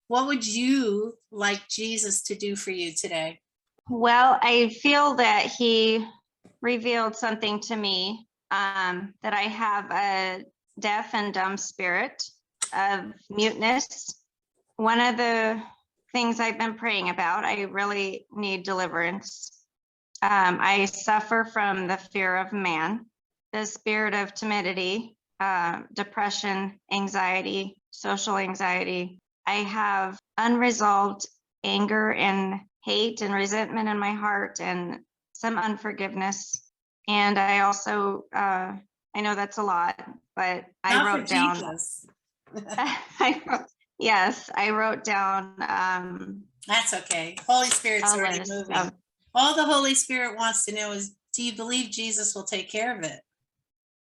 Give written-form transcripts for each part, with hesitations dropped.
What would you like Jesus to do for you today? Well, I feel that he revealed something to me, that I have a deaf and dumb spirit of muteness. One of the things I've been praying about, I really need deliverance. I suffer from the fear of man, the spirit of timidity, depression, anxiety, social anxiety. I have unresolved anger and hate and resentment in my heart and some unforgiveness. And I also, I know that's a lot, but I Not wrote for down, Jesus. I wrote down That's okay. Holy Spirit's a already list moving. of, All the Holy Spirit wants to know is, do you believe Jesus will take care of it?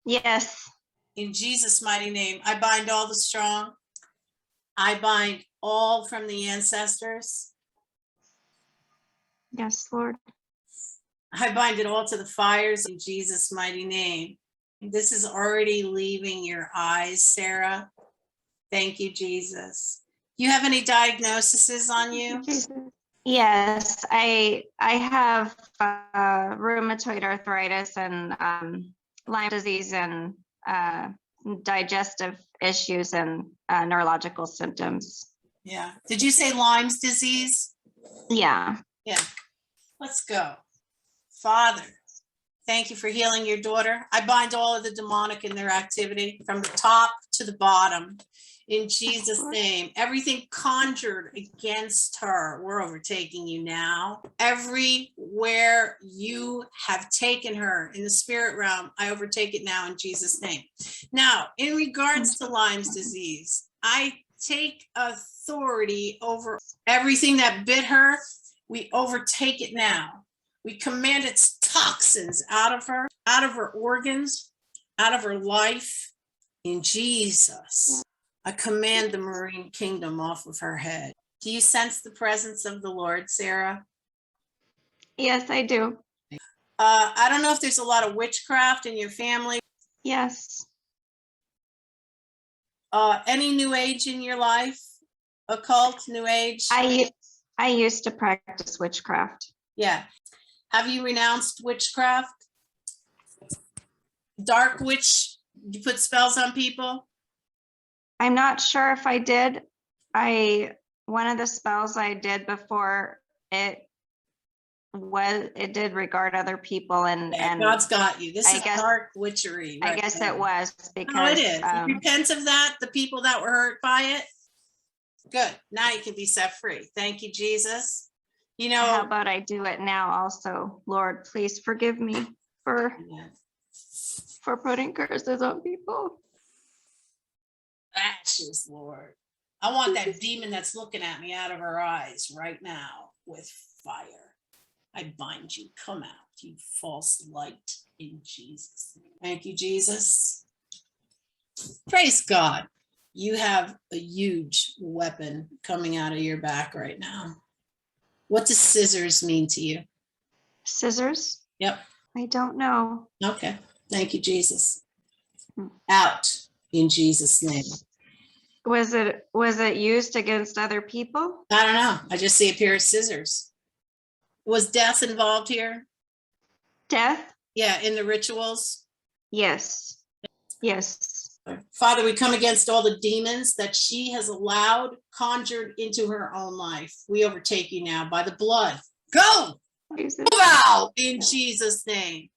yes, In Jesus' mighty name, I bind all the strong. I bind all from the ancestors. yes, Lord. I bind it all to the fires in Jesus' mighty name. This is already leaving your eyes, Sarah. Thank you, Jesus. Do you have any diagnoses on you? Yes, I have rheumatoid arthritis and Lyme disease and digestive issues and neurological symptoms. Yeah. Did you say Lyme's disease? Yeah. Yeah. Let's go. Father, thank you for healing your daughter. I bind all of the demonic in their activity from the top to the bottom. In Jesus' name, everything conjured against her, we're overtaking you now. Everywhere you have taken her in the spirit realm, I overtake it now in Jesus' name. Now, in regards to Lyme's disease, I take authority over everything that bit her. We overtake it now. We command its toxins out of her organs, out of her life. In Jesus, I command the marine kingdom off of her head. Do you sense the presence of the Lord, Sarah? Yes, I do. I don't know if there's a lot of witchcraft in your family. Yes. Any new age in your life? Occult, new age? I used to practice witchcraft. Yeah. Have you renounced witchcraft? Dark witch, you put spells on people? I'm not sure if I did. One of the spells I did before it did regard other people and God's got you. This is guess, dark witchery. Right, I guess now. It was because no, it is. Repent of that, the people that were hurt by it. Good. Now you can be set free. Thank you, Jesus. You know, how about I do it now also? Lord, please forgive me for putting curses on people. Ashes, Lord. I want that demon that's looking at me out of her eyes right now with fire. I bind you. Come out, you false light, in Jesus' name. Thank you, Jesus. Praise God. You have a huge weapon coming out of your back right now. What does scissors mean to you? Scissors? Yep. I don't know. Okay. Thank you, Jesus. Out in Jesus' name. Was it used against other people? I don't know. I just see a pair of scissors. Was death involved here? Death? Yeah, in the rituals? Yes. Yes. Father, we come against all the demons that she has allowed conjured into her own life. We overtake you now by the blood. Go! Move out in Jesus' name.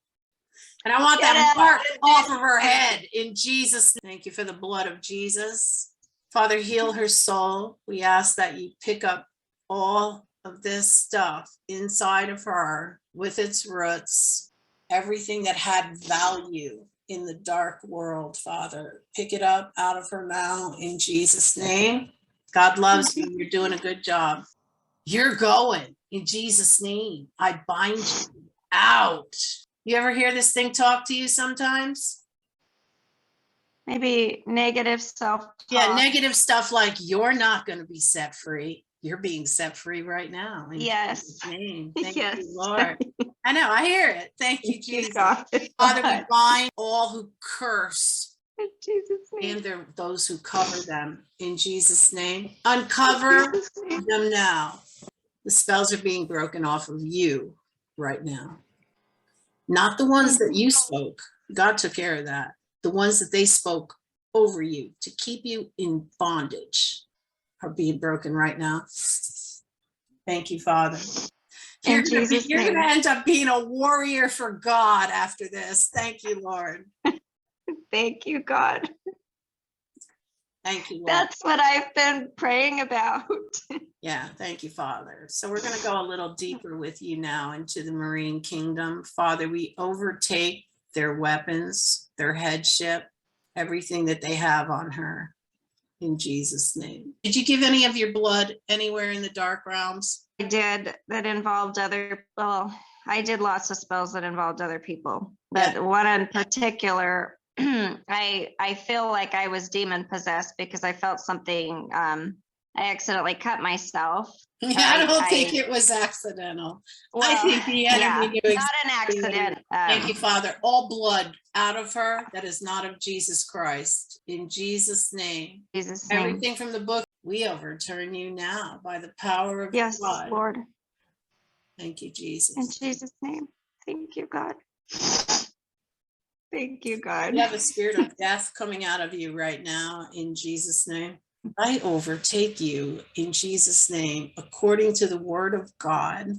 And I want that mark off of her head in Jesus' name. Thank you for the blood of Jesus. Father, heal her soul. We ask that you pick up all of this stuff inside of her with its roots, everything that had value in the dark world, Father. Pick it up out of her now in Jesus' name. God loves you. You're doing a good job. You're going in Jesus' name. I bind you out. You ever hear this thing talk to you sometimes? Maybe negative self-talk. Yeah, negative stuff like you're not going to be set free. You're being set free right now. Yes. Thank yes. you, Lord. I know, I hear it. Thank you, Jesus. Father, we bind all who curse In Jesus' name. and those who cover them in Jesus' name. Uncover In Jesus' name. them now. The spells are being broken off of you right now. Not the ones that you spoke. God took care of that. The ones that they spoke over you to keep you in bondage are being broken right now. Thank you, Father. You're In Jesus' going name. to end up being a warrior for God after this. Thank you, Lord. Thank you, God. Thank you, Lord. That's what I've been praying about. Yeah, thank you, Father. So we're going to go a little deeper with you now into the marine kingdom. Father, we overtake their weapons, their headship, everything that they have on her in Jesus' name. Did you give any of your blood anywhere in the dark realms? I did that involved I did lots of spells that involved other people, but one in particular, I feel like I was demon possessed because I felt something. I accidentally cut myself. I don't think it was accidental. Well, I think the enemy knew not an accident. Thank you, Father. All blood out of her that is not of Jesus Christ. In Jesus' name. Jesus' name. Everything from the book, we overturn you now by the power of Yes, God. Lord. Thank you, Jesus. In Jesus' name. Thank you, God. Thank you, God. You have a spirit of death coming out of you right now in Jesus' name. I overtake you in Jesus' name, according to the word of God.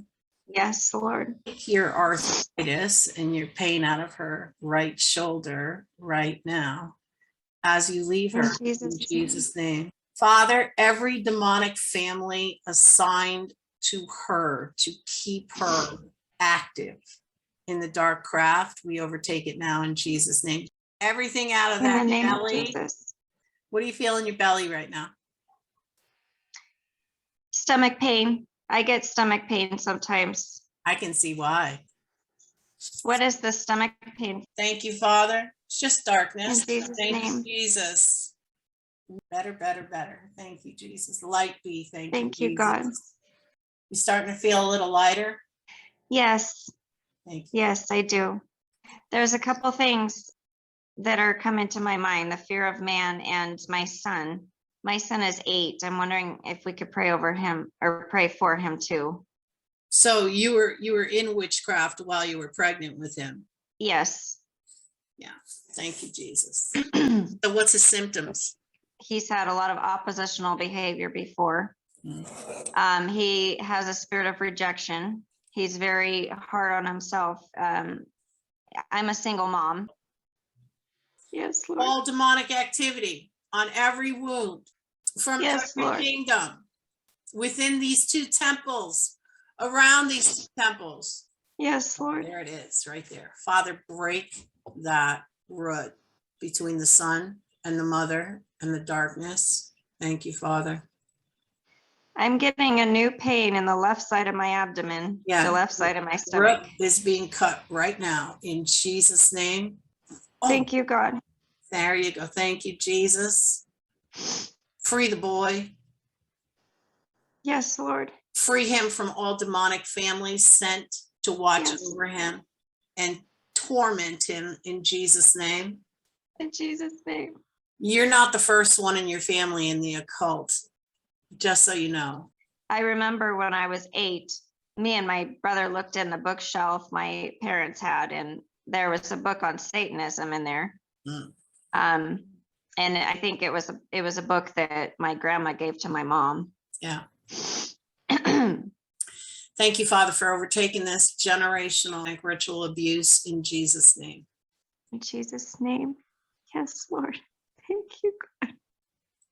Yes, Lord. Your arthritis and your pain out of her right shoulder right now as you leave her in Jesus' name. Father, every demonic family assigned to her to keep her active in the dark craft, we overtake it now in Jesus' name. Everything out of that belly. What do you feel in your belly right now? Stomach pain. I get stomach pain sometimes. I can see why. What is the stomach pain? Thank you, Father. It's just darkness. In Jesus' Thank name. you, Jesus. Better, better, better. Thank you, Jesus. Light be. Thank you, God. You starting to feel a little lighter? Yes. Thank you. Yes, I do. There's a couple things that are coming to my mind, the fear of man and my son. My son is 8. I'm wondering if we could pray over him or pray for him too. So you were in witchcraft while you were pregnant with him? Yes. Yeah. Thank you, Jesus. So what's his symptoms? He's had a lot of oppositional behavior before. He has a spirit of rejection. He's very hard on himself. I'm a single mom. Yes, Lord. All demonic activity on every wound from every kingdom within these 2 temples, around these 2 temples. Yes, Lord. There it is, right there. Father, break that root between the son and the mother and the darkness. Thank you, Father. I'm getting a new pain in the left side of my abdomen, the left side of my stomach. Root is being cut right now in Jesus' name. Oh, thank you, God. There you go. Thank you, Jesus. Free the boy. Yes, Lord. Free him from all demonic families sent to watch over him and torment him in Jesus' name. In Jesus' name. You're not the first one in your family in the occult, just so you know. I remember when I was 8, me and my brother looked in the bookshelf my parents had, and there was a book on Satanism in there. And I think it was a book that my grandma gave to my mom. Yeah. Thank you, Father, for overtaking this generational ritual abuse in Jesus' name. In Jesus' name. Yes, Lord. Thank you, God.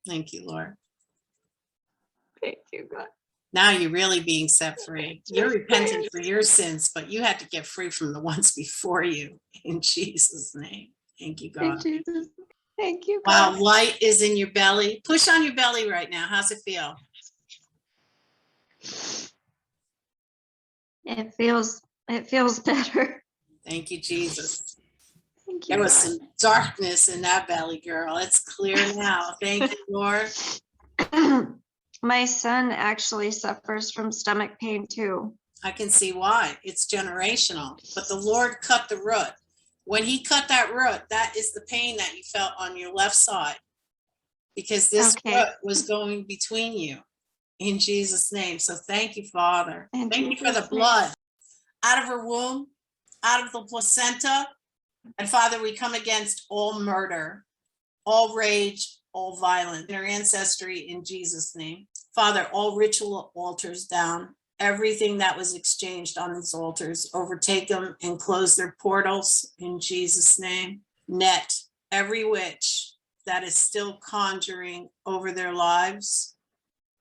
Thank you, Lord. Thank you, God. Now you're really being set free. You're repentant for your sins, but you had to get free from the ones before you in Jesus' name. Thank you, God. In Jesus. Thank you, God. Wow, light is in your belly. Push on your belly right now. How's it feel? It feels better. Thank you, Jesus. Thank you, There was God. some darkness in that belly, girl. It's clear now. Thank you, Lord. My son actually suffers from stomach pain too. I can see why. It's generational. But the Lord cut the root When he cut that root, that is the pain that you felt on your left side, because this Okay. root was going between you in Jesus' name. So thank you, Father. In Thank you for the Jesus' name. blood out of her womb, out of the placenta. And Father, we come against all murder, all rage, all violence in her ancestry in Jesus' name. Father, all ritual altars down. Everything that was exchanged on these altars, overtake them and close their portals in Jesus' name. Net every witch that is still conjuring over their lives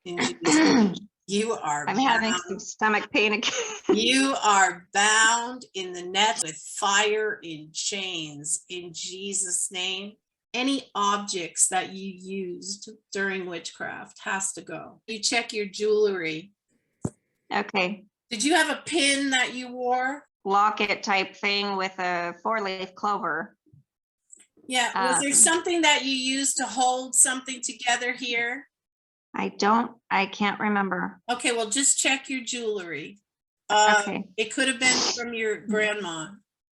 in Jesus' name. You are I'm having bound. some stomach pain again. You are bound in the net with fire in chains in Jesus' name. Any objects that you used during witchcraft has to go. You check your jewelry. Okay. Did you have a pin that you wore? Locket type thing with a 4-leaf clover. Yeah. Was there something that you used to hold something together here? I can't remember. Okay, well, just check your jewelry. Okay. It could have been from your grandma.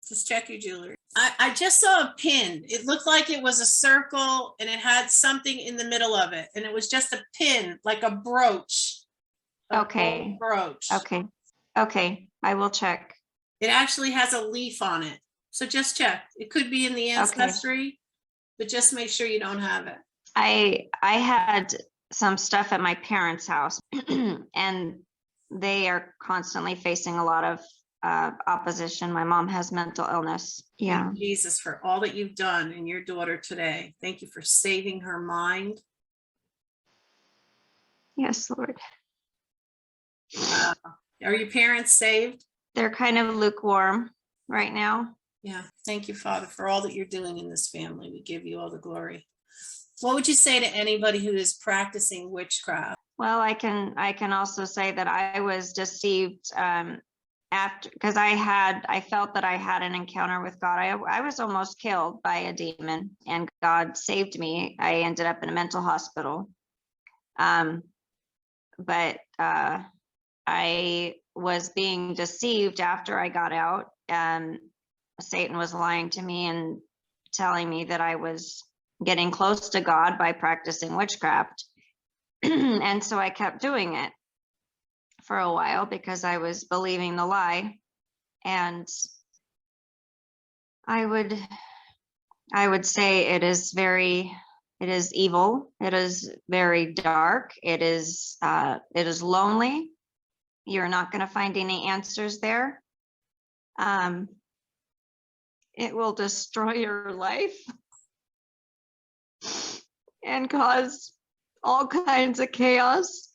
Just check your jewelry. I just saw a pin. It looked like it was a circle and it had something in the middle of it. And it was just a pin, like a brooch. Okay. Brooch. Okay. Okay. I will check. It actually has a leaf on it. So just check. It could be in the ancestry, but just make sure you don't have it. I had some stuff at my parents' house and they are constantly facing a lot of opposition. My mom has mental illness. Yeah. Thank you, Jesus, for all that you've done in your daughter today. Thank you for saving her mind. Yes, Lord. Are your parents saved? They're kind of lukewarm right now. Yeah. Thank you, Father, for all that you're doing in this family. We give you all the glory. What would you say to anybody who is practicing witchcraft? Well, I can also say that I was deceived after, because I felt that I had an encounter with God. I was almost killed by a demon and God saved me. I ended up in a mental hospital. But I was being deceived after I got out, and Satan was lying to me and telling me that I was getting close to God by practicing witchcraft. And so I kept doing it for a while because I was believing the lie. And I would say it is evil. It is very dark. It is lonely. You're not going to find any answers there. It will destroy your life and cause all kinds of chaos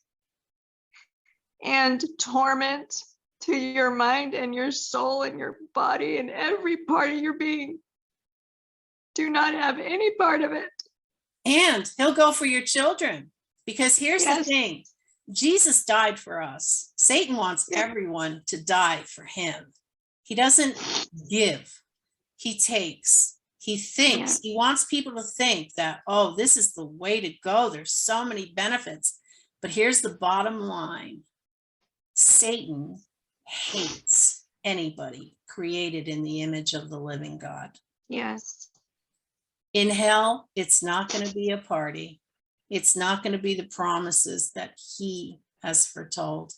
and torment to your mind and your soul and your body and every part of your being. Do not have any part of it. And he'll go for your children, because here's the Yes. thing. Jesus died for us. Satan wants everyone to die for him. He doesn't give, he takes. He thinks, he wants people to think that, oh, this is the way to go. There's so many benefits. But here's the bottom line. Satan hates anybody created in the image of the living God. Yes. In hell, it's not going to be a party. It's not going to be the promises that he has foretold.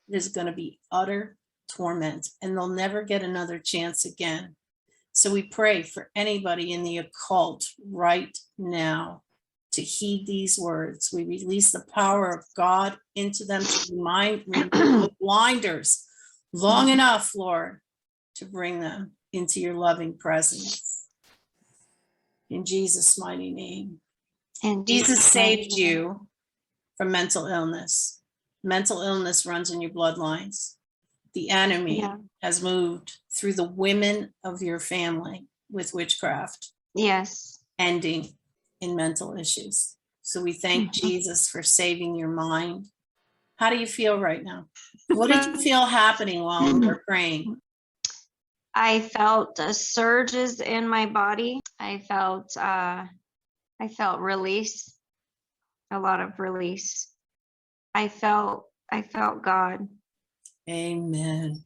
There's going to be utter torment, and they'll never get another chance again. So we pray for anybody in the occult right now to heed these words. We release the power of God into them to remove the blinders long enough, Lord, to bring them into your loving presence. In Jesus' mighty name. And Jesus saved you from mental illness. Mental illness runs in your bloodlines. The enemy has moved through the women of your family with witchcraft. Yes. Ending in mental issues. So we thank Jesus for saving your mind. How do you feel right now? What did you feel happening while we were praying? I felt surges in my body. I felt release, a lot of release. I felt God. Amen.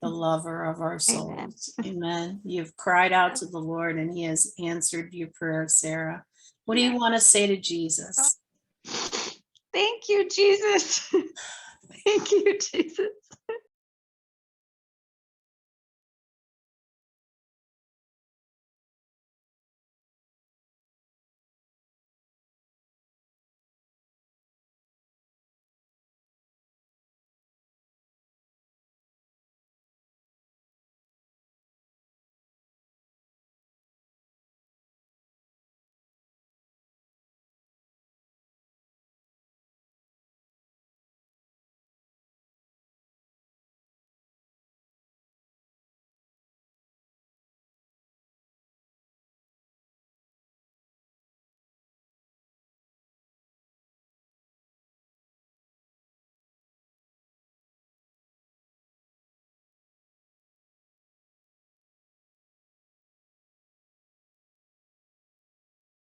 the lover of our Amen. souls. Amen. You've cried out to the Lord and he has answered your prayer, Sarah. What do you want to say to Jesus? Thank you, Jesus. Thank you, Jesus.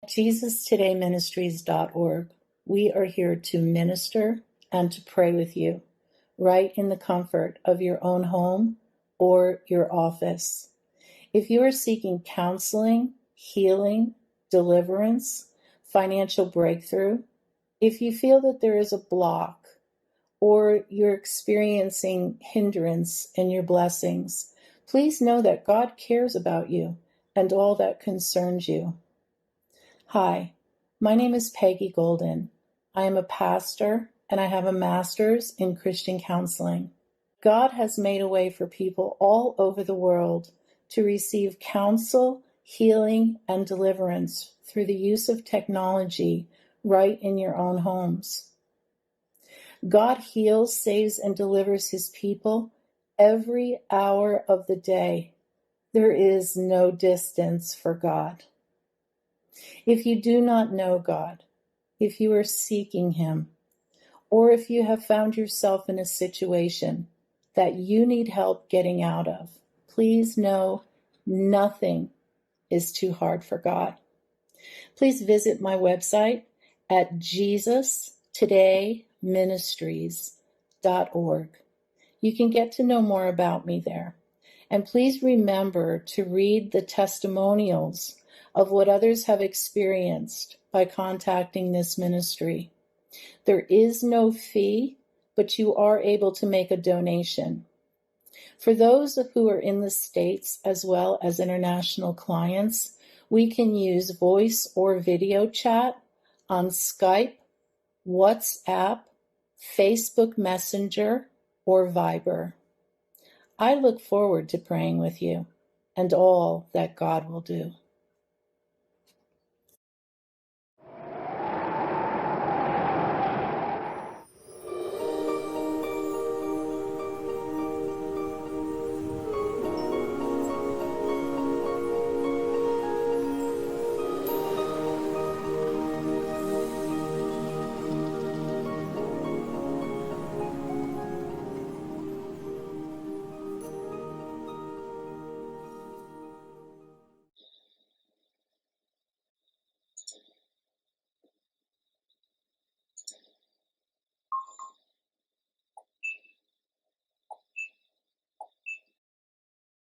Jesus Today Ministries.org. We are here to minister and to pray with you, right in the comfort of your own home or your office. If you are seeking counseling, healing, deliverance, financial breakthrough, if you feel that there is a block or you're experiencing hindrance in your blessings, please know that God cares about you and all that concerns you. Hi, my name is Peggy Golden. I am a pastor and I have a master's in Christian counseling. God has made a way for people all over the world to receive counsel, healing, and deliverance through the use of technology right in your own homes. God heals, saves, and delivers his people every hour of the day. There is no distance for God. If you do not know God, if you are seeking him, or if you have found yourself in a situation that you need help getting out of, please know nothing is too hard for God. Please visit my website at JesusTodayMinistries.org. You can get to know more about me there. And please remember to read the testimonials of what others have experienced by contacting this ministry. There is no fee, but you are able to make a donation. For those who are in the States as well as international clients, we can use voice or video chat on Skype, WhatsApp, Facebook Messenger, or Viber. I look forward to praying with you and all that God will do.